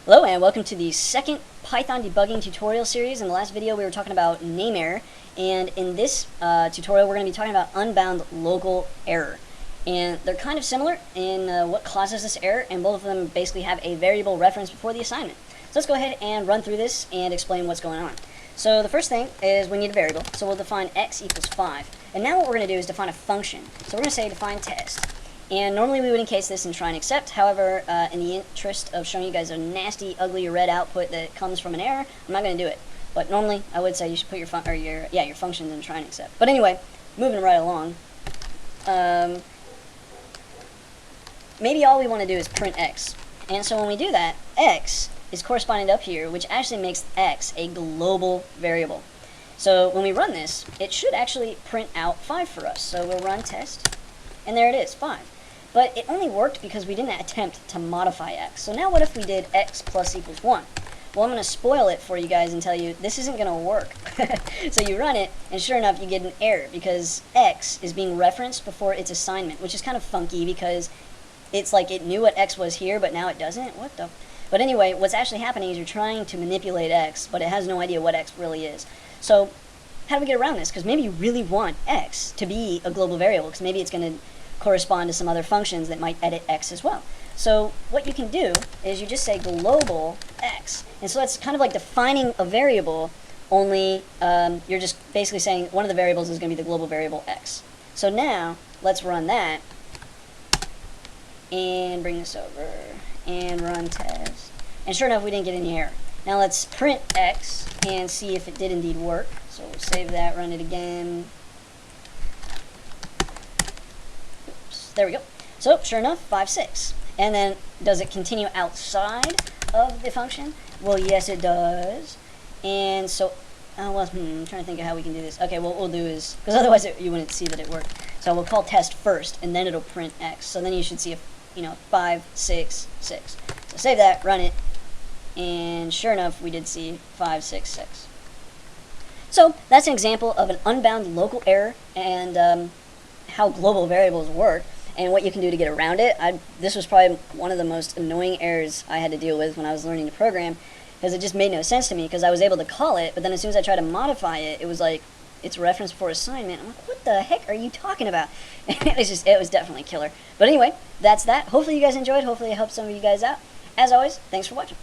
Hello and welcome to the second Python debugging tutorial series. In the last video we were talking about name error, and in this tutorial we're going to be talking about unbound local error. And they're kind of similar in what causes this error, and both of them basically have a variable reference before the assignment. So let's go ahead and run through this and explain what's going on. So the first thing is we need a variable, so we'll define x equals 5. And now what we're going to do is define a function. So we're going to say define test. And normally we would encase this and try and accept. However, in the interest of showing you guys a nasty, ugly red output that comes from an error, I'm not going to do it. But normally I would say you should put your functions in try and accept. But anyway, moving right along. Maybe all we want to do is print x. And so when we do that, x is corresponding up here, which actually makes x a global variable. So when we run this, it should actually print out 5 for us. So we'll run test, and there it is, 5. But it only worked because we didn't attempt to modify x. So now what if we did x plus equals 1? Well, I'm going to spoil it for you guys and tell you this isn't going to work. So you run it, and sure enough, you get an error because x is being referenced before its assignment, which is kind of funky because it's like it knew what x was here, but now it doesn't. What the? But anyway, what's actually happening is you're trying to manipulate x, but it has no idea what x really is. So how do we get around this? Because maybe you really want x to be a global variable, because maybe it's going to correspond to some other functions that might edit x as well. So what you can do is you just say global x. And so that's kind of like defining a variable, only you're just basically saying one of the variables is going to be the global variable x. So now let's run that and bring this over and run test. And sure enough, we didn't get any error. Now let's print x and see if it did indeed work. So we'll save that, run it again. Oops, there we go. So sure enough, 5, 6. And then does it continue outside of the function? Well, yes, it does. And so, I'm trying to think of how we can do this. Okay, what we'll do is, because otherwise you wouldn't see that it worked. So we'll call test first, and then it'll print x. So then you should see a 5, 6, 6. So save that, run it, and sure enough, we did see 5, 6, 6. So that's an example of an unbound local error and how global variables work and what you can do to get around it. This was probably one of the most annoying errors I had to deal with when I was learning to program, because it just made no sense to me, because I was able to call it, but then as soon as I tried to modify it, it was like, it's reference for assignment. I'm like, what the heck are you talking about? It was definitely killer. But anyway, that's that. Hopefully you guys enjoyed. Hopefully it helped some of you guys out. As always, thanks for watching.